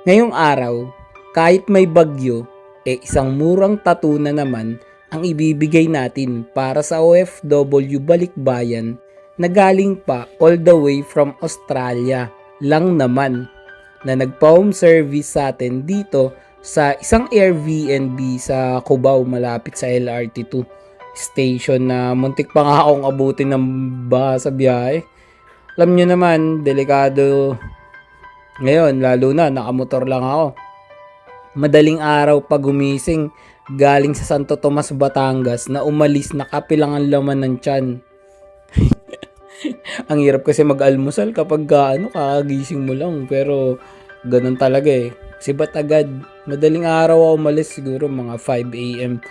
Ngayong araw, kahit may bagyo, isang murang tattoo na naman ang ibibigay natin para sa OFW balikbayan na galing pa all the way from Australia lang naman na nagpa-home service sa atin dito sa isang Airbnb sa Cubao malapit sa LRT2 station na muntik pa nga akong abutin ng baha sa biyahe. Alam nyo naman, delikado ngayon, lalo na nakamotor lang ako. Madaling araw pa gumising galing sa Santo Tomas, Batangas na umalis nakapilang ang laman ng tiyan. Ang hirap kasi mag-almusal kapag kakagising mo lang, pero ganun talaga eh. Sibat agad. Madaling araw ako umalis, siguro mga 5 AM.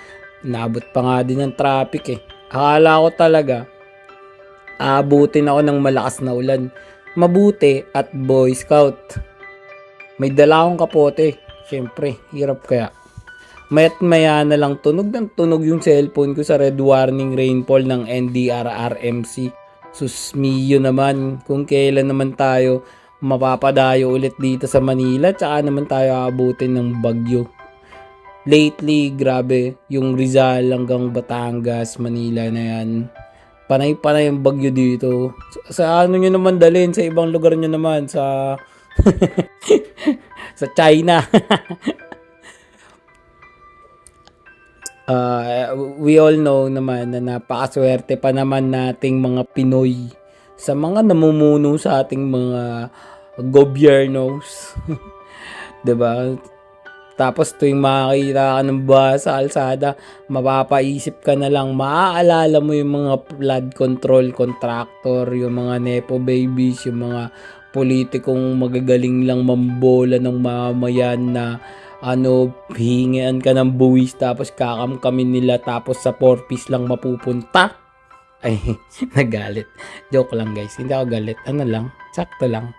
Naabot pa nga din ng traffic eh. Akala ko talaga aabutin ako ng malakas na ulan. Mabuti at Boy Scout. May dala akong kapote. Siyempre, hirap kaya. Maya't maya na lang tunog ng tunog yung cellphone ko sa red warning rainfall ng NDRRMC. Susmiyo naman kung kailan naman tayo mapapadayo ulit dito sa Manila, tsaka naman tayo aabutin ng bagyo. Lately, grabe, yung Rizal hanggang Batangas, Manila na yan. Panay-panay yung bagyo dito. Sa ano nyo naman dalhin? Sa ibang lugar nyo naman. Sa sa China. We all know naman na napakaswerte pa naman nating mga Pinoy sa mga namumuno sa ating mga gobyernos. 'Di ba? Tapos tuwing makakita ka ng baha sa kalsada, mapapaisip ka na lang, maaalala mo yung mga flood control contractor, yung mga nepo babies, yung mga politikong magagaling lang mambola ng mamayan na hingian ka ng buwis tapos kakamkamin nila tapos sa 4-piece lang mapupunta. Ay, nagalit. Joke lang guys, hindi ako galit. Ano lang, sakto lang.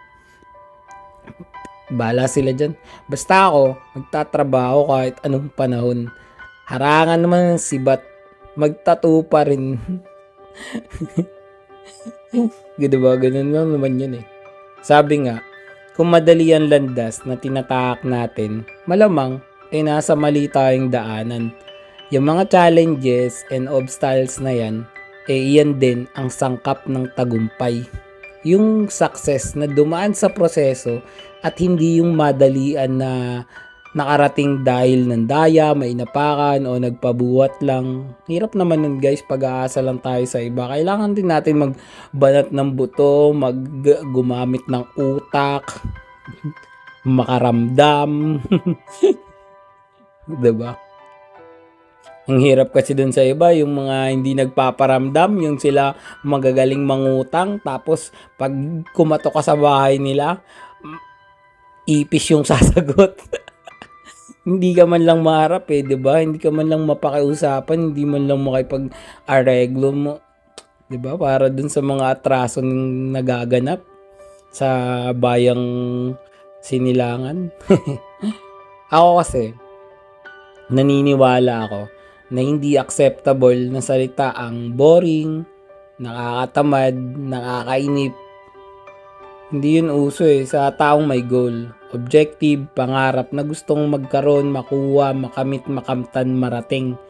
Bala sila dyan. Basta ako, magtatrabaho kahit anong panahon. Harangan naman ng sibat. Magtattoo pa rin. Diba? Ganun lang naman yun eh. Sabi nga, kung madali ang landas na tinatahak natin, malamang ay nasa mali tayong daanan. Yung mga challenges and obstacles na yan, iyan din ang sangkap ng tagumpay. Yung success na dumaan sa proseso at hindi yung madalian na nakarating dahil ng daya, mainapakan o nagpabuhat lang. Hirap naman nun guys, pag-aasa lang tayo sa iba. Kailangan din natin magbanat ng buto, gumamit ng utak, makaramdam. Diba? Ang hirap kasi dun sa iba, yung mga hindi nagpaparamdam, yung sila magagaling mangutang, tapos pag kumatok ka sa bahay nila, ipis yung sasagot. Hindi ka man lang maharap eh, 'di ba? Hindi ka man lang mapakiusapan, hindi man lang makipag-areglo mo, 'di ba? Para dun sa mga atraso ng nagaganap sa bayang Sinilangan. Ako kasi naniniwala ako na hindi acceptable na salita ang boring, nakakatamad, nakakainip. Hindi yun uso eh sa taong may goal, objective, pangarap na gustong magkaroon, makuha, makamit, makamtan, marating.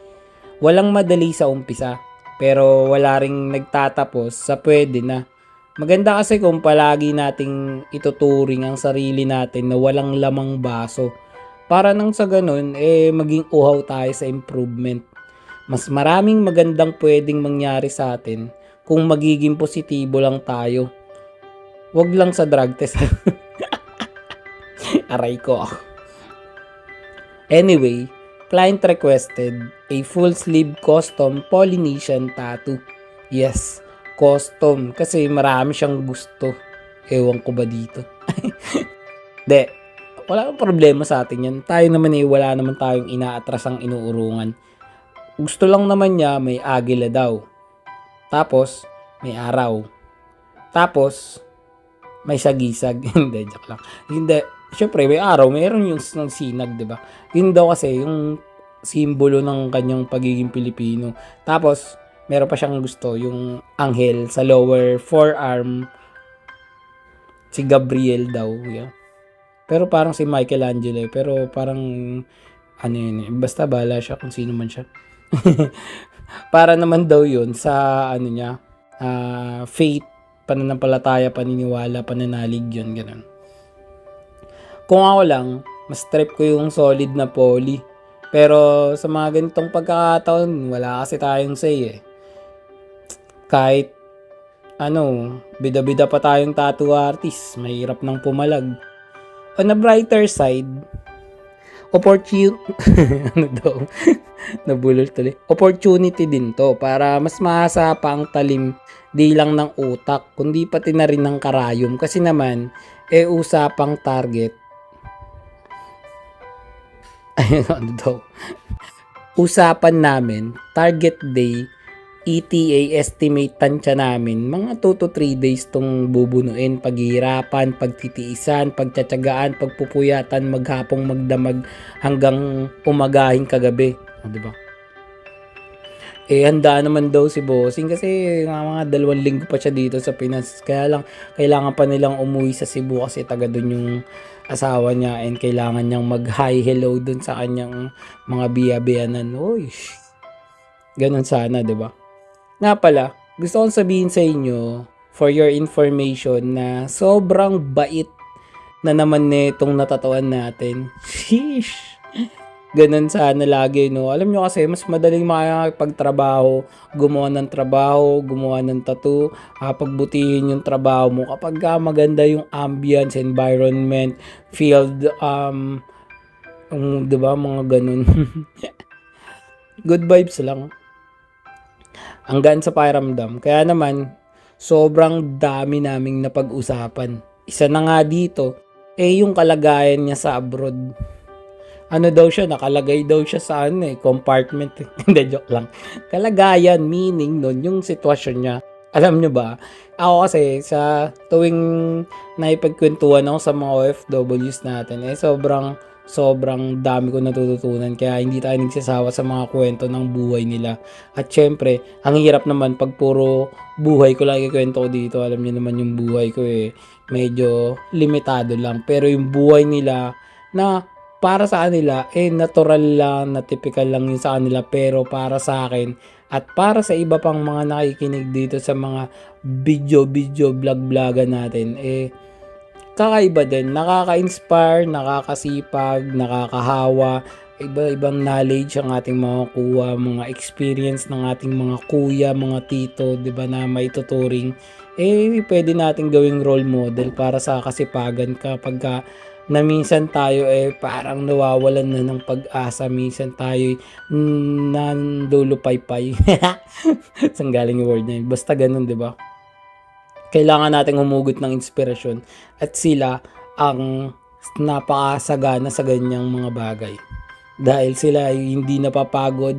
Walang madali sa umpisa, pero wala ring nagtatapos sa pwede na. Maganda kasi kung palagi nating ituturing ang sarili natin na walang lamang baso. Para nang sa ganun, maging uhaw tayo sa improvement. Mas maraming magandang pwedeng mangyari sa atin kung magiging positibo lang tayo. Wag lang sa drug test. Aray ko. Anyway, client requested a full sleeve custom Polynesian tattoo. Yes, custom kasi marami siyang gusto. Ewan ko ba dito? De, wala akong problema sa atin yan. Tayo naman wala naman tayong inaatrasang inuurungan. Gusto lang naman niya may agila daw. Tapos, may araw. Tapos, may sagisag. Hindi, joke lang. Hindi, syempre may araw, mayroon yung sinag, di ba? Yun daw kasi yung simbolo ng kanyang pagiging Pilipino. Tapos, meron pa siyang gusto, yung anghel sa lower forearm. Si Gabriel daw, yun. Pero parang si Michelangelo, pero parang ano yun eh, basta bahala siya kung sino man siya. Para naman daw yun sa ano niya, faith, pananampalataya, paniniwala, pananalig yun, ganun. Kung ako lang, mas trip ko yung solid na poly. Pero sa mga ganitong pagkakataon, wala kasi tayong say eh. Kahit ano, bida-bida pa tayong tattoo artist, mahirap nang pumalag. On a brighter side, ano daw, nabulol tuloy. Opportunity din to para mas mahasa pa ang talim di lang ng utak, kundi pati na rin ng karayom. Kasi naman, usapang target. Ayun, ano daw. Usapan namin, target day, ETA estimate tansya namin, mga 2 to 3 days tong bubunuin, paghihirapan, pagtitiisan, pagtsatsagaan, pagpupuyatan, maghapong magdamag hanggang umagahing kagabi. Di ba? Handa naman daw si Bossing kasi mga 2 linggo pa siya dito sa Pinas. Kaya lang, kailangan pa nilang umuwi sa Cebu kasi taga doon yung asawa niya and kailangan niyang mag-hi hello doon sa kanyang mga biya-biyanan. Uy, ganun sana, di ba? Nga pala, gusto kong sabihin sa inyo, for your information, na sobrang bait na naman nitong natatuan natin. Sheesh! Ganun sana lagi, no? Alam nyo kasi, mas madaling makakapagtrabaho, gumawa ng tattoo, pagbutihin yung trabaho mo kapag maganda yung ambience, environment, field, diba, mga ganun. Good vibes lang. Hanggang sa pakiramdam. Kaya naman, sobrang dami naming napag-usapan. Isa na nga dito, yung kalagayan niya sa abroad. Ano daw siya, nakalagay daw siya sa compartment. Hindi, joke lang. Kalagayan, meaning nun, yung sitwasyon niya. Alam nyo ba, ako kasi sa tuwing naipagkwentuhan ako sa mga OFWs natin, sobrang dami ko natututunan, kaya hindi tayo nagsasawa sa mga kwento ng buhay nila. At syempre, ang hirap naman pag puro buhay ko lang ikwento ko dito. Alam niyo naman yung buhay ko medyo limitado lang. Pero yung buhay nila na para sa kanila, natural lang, na typical lang yun sa kanila. Pero para sa akin, at para sa iba pang mga nakikinig dito sa mga video, vlog-vlogan natin, kakaiba din. Nakaka-inspire, nakakasipag, nakakahawa, iba-ibang knowledge ang ating makukuha, mga experience ng ating mga kuya, mga tito, 'di ba, na maituturing. Pwede nating gawing role model para sa kasipagan kapag na minsan tayo parang nawawalan na ng pag-asa, minsan tayo nandulupaypay. Saan galing yung word na yun? Basta ganun, 'di ba? Kailangan nating humugot ng inspirasyon at sila ang napakasagana sa ganyang mga bagay. Dahil sila ay hindi napapagod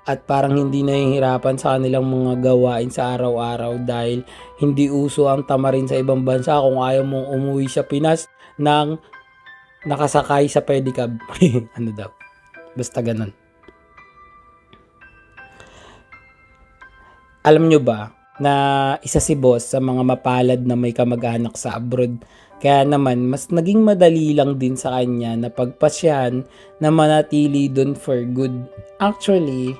at parang hindi nahihirapan sa kanilang mga gawain sa araw-araw dahil hindi uso ang tamarin sa ibang bansa kung ayaw mong umuwi sa Pinas nang nakasakay sa pedicab. Ano daw? Basta ganun. Alam nyo ba na isa si boss sa mga mapalad na may kamag-anak sa abroad? Kaya naman, mas naging madali lang din sa kanya na pagpasyahan na manatili dun for good. Actually,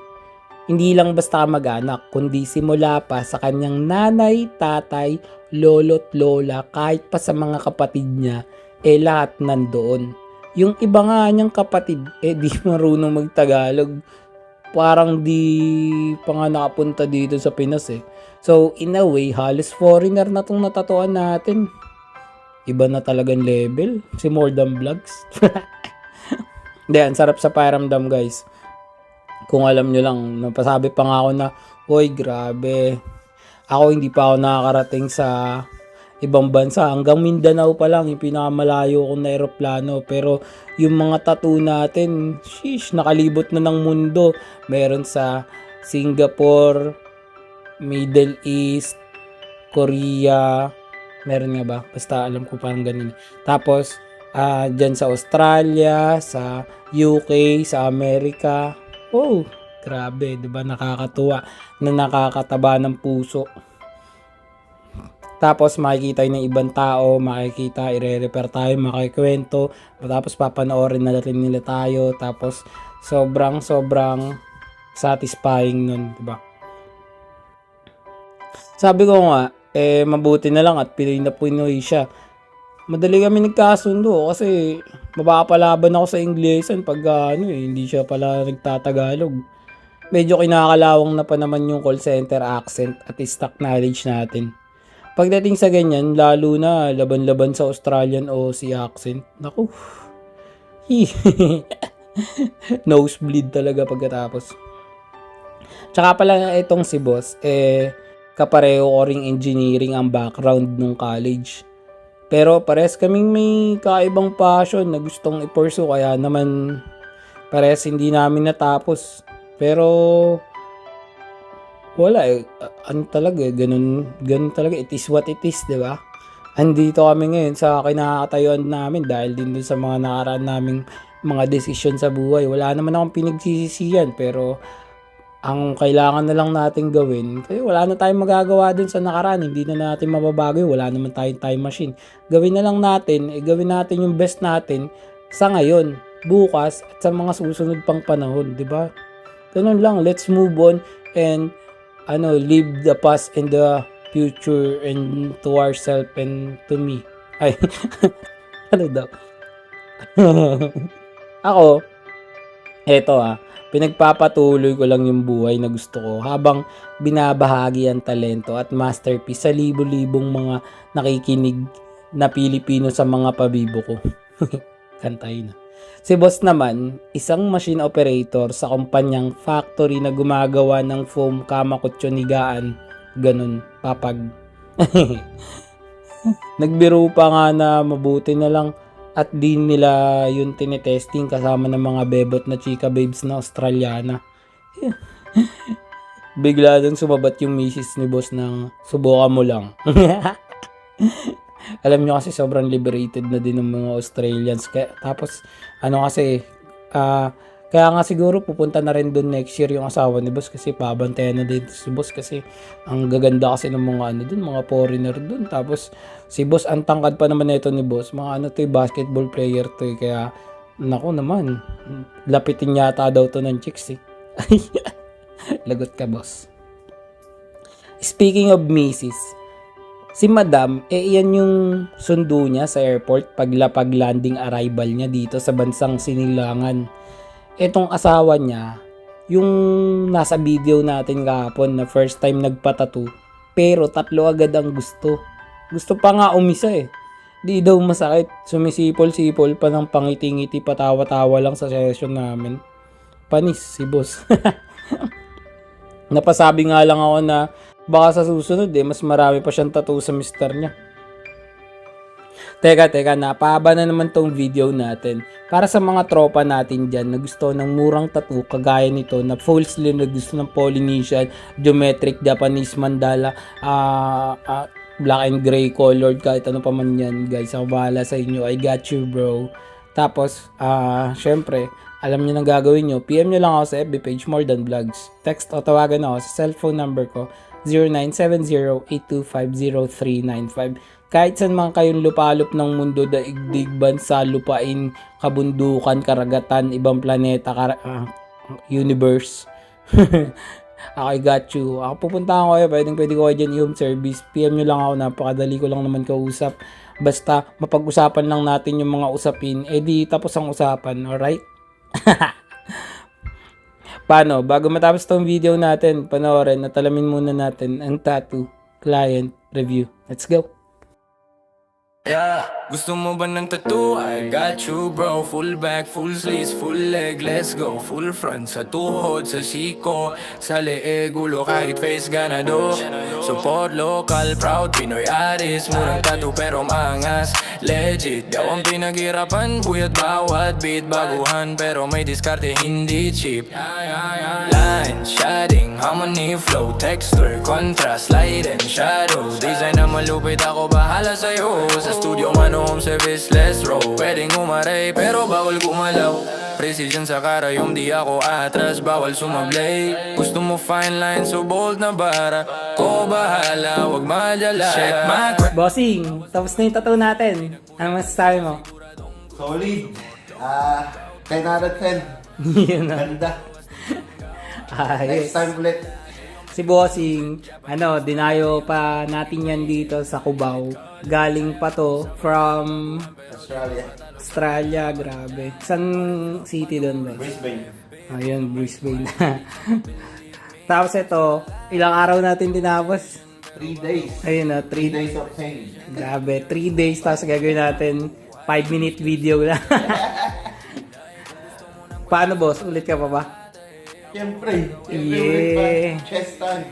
hindi lang basta kamag-anak, kundi simula pa sa kanyang nanay, tatay, lolo't lola, kahit pa sa mga kapatid niya, lahat nandoon. Yung iba nga niyang kapatid, di marunong magtagalog. Parang di pa nga nakapunta dito sa Pinas So, in a way, halos foreigner na tong natatuan natin. Iba na talagang level. Si More Than Vlogs. Hindi, ang sarap sa pakiramdam, guys. Kung alam nyo lang, napasabi pa nga ako na, "Hoy, grabe. Ako hindi pa ako nakakarating sa ibang bansa. Hanggang Mindanao pa lang, yung pinakamalayo kong na aeroplano. Pero yung mga tattoo natin, sheesh, nakalibot na ng mundo. Meron sa Singapore, Middle East, Korea, meron nga ba? Basta alam ko parang ganun. Tapos, dyan sa Australia, sa UK, sa Amerika. Oh, grabe, 'di ba? Nakakatuwa na nakakataba ng puso. Tapos makikita yun ng ibang tao, makikita, ire-refer tayo, makikwento, tapos papanoorin na rin nila tayo, tapos sobrang satisfying nun, diba? Sabi ko nga, mabuti na lang at Pinoy na Pinoy siya. Madali kami nagkasundo kasi mapapalaban ako sa Inglesan pag hindi siya pala nagtatagalog. Medyo kinakalawang na pa naman yung call center accent at stock knowledge natin. Pagdating sa ganyan, lalo na laban-laban sa Australian o si accent. Naku. Nosebleed talaga pagkatapos. Tsaka pala itong si boss, kapareho ko ring engineering ang background nung college. Pero pares kaming may kaibang passion na gustong i-pursue, kaya naman pares hindi namin natapos. Pero wala ano talaga, ganun talaga, it is what it is, di ba? Andito kami ngayon sa kinakatayuan namin dahil din dun sa mga nakaraan naming mga desisyon sa buhay. Wala naman akong pinagsisisihan, pero ang kailangan na lang natin gawin, kasi wala na tayong magagawa dun sa nakaraan, hindi na natin mababago, wala naman tayong time machine. Gawin na lang natin, gawin natin yung best natin sa ngayon, bukas, at sa mga susunod pang panahon, di ba? Ganun lang, let's move on and live the past and the future and to ourselves and to me. Ay, ano daw? Ako, eto pinagpapatuloy ko lang yung buhay na gusto ko habang binabahagi ang talento at masterpiece sa libo-libong mga nakikinig na Pilipino sa mga pabibo ko. Kantay na. Si boss naman, isang machine operator sa kumpanyang factory na gumagawa ng foam kamakutsonigaan. Ganun, papag. Nagbiro pa nga na mabuti na lang at di nila yun tinetesting kasama ng mga bebot na chika babes na Australiana. Bigla dun sumabat yung misis ni boss ng subukan mo lang. Alam nyo kasi sobrang liberated na din ng mga Australians. Tapos kaya nga siguro pupunta na rin doon next year yung asawa ni boss kasi pabantayan na din si boss kasi ang gaganda kasi ng mga doon, mga foreigner doon. Tapos si boss, ang tangkad pa naman nito ni boss, mga basketball player to kaya naku naman, lapitin yata daw to ng chicks Lagot ka boss. Speaking of misis, si Madam, iyan yung sundo niya sa airport pag landing arrival niya dito sa bansang Sinilangan. Etong asawa niya, yung nasa video natin kahapon na first time nagpatattoo, pero 3 agad ang gusto. Gusto pa nga umisa Di daw masakit, sumisipol-sipol pa ng pangiti-ngiti, patawa-tawa lang sa session namin. Panis si boss. Napasabi nga lang ako na baka sa susunod mas marami pa siyang tattoo sa mister niya. Teka, napahaba na naman tong video natin. Para sa mga tropa natin dyan na gusto ng murang tattoo kagaya nito na full sleeve na gusto ng Polynesian, geometric, Japanese mandala, black and gray colored, kahit ano pa man yan guys, ako bahala sa inyo. I got you bro. Tapos, syempre, alam nyo nang gagawin nyo, PM nyo lang ako sa FB page More Than Vlogs. Text o tawagan ako sa cellphone number ko 0970-8250-395. Kahit saan man kayong lupalop ng mundo, daigdig, bansa, lupain, kabundukan, karagatan, ibang planeta, universe. I got you. Ako pupuntahan ko pwede ko kayo dyan i-home service. PM nyo lang ako, napakadali ko lang naman kausap. Basta mapag-usapan lang natin yung mga usapin, di tapos ang usapan, alright? Paano? Bago matapos tong video natin, panoorin at alamin muna natin ang tattoo client review. Let's go! Yeah, gusto mo ba ng tattoo? I got you bro. Full back, full sleeves, full leg, let's go. Full front, sa tuhod, sa siko, sa leeg, ulo kahit face ganado. Support local, proud Pinoy artist. Murang tattoo pero maangas, legit. Daw ang pinaghirapan, buyat bawat beat. Baguhan pero may diskarte, hindi cheap. Line, shading, harmony, flow, texture, contrast, light and shadow. Design na malupit, ako bahala sa'yo. Sa studio man, home service, let's roll. Pwedeng umaray pero bawal gumalaw. Precision sa karayom, di ako atras, bawal sumablay. Gusto mo fine line, so bold na bara. Ko bahala, wag madala. Check my Bossing, tapos na yung tattoo natin. Ano masasabi mo? Solid. 10 out of 10. Yun na. Ganda. Ayos. Next time ulit. Si Bossing, dinayo pa natin yan dito sa Cubao. Galing pa to from Australia. Australia, grabe. San city doon ba? Brisbane. Ayun, Brisbane. Tapos ito, ilang araw natin tinapos? 3 days. Ayun na, 3 days of pain. Grabe, 3 days tapos gagawin natin 5-minute video lang. Paano boss? Ulit ka pa ba? Siyempre. Yeah. Ulit pa. Chest time.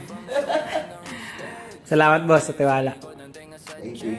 Salamat boss sa tiwala. Thank you.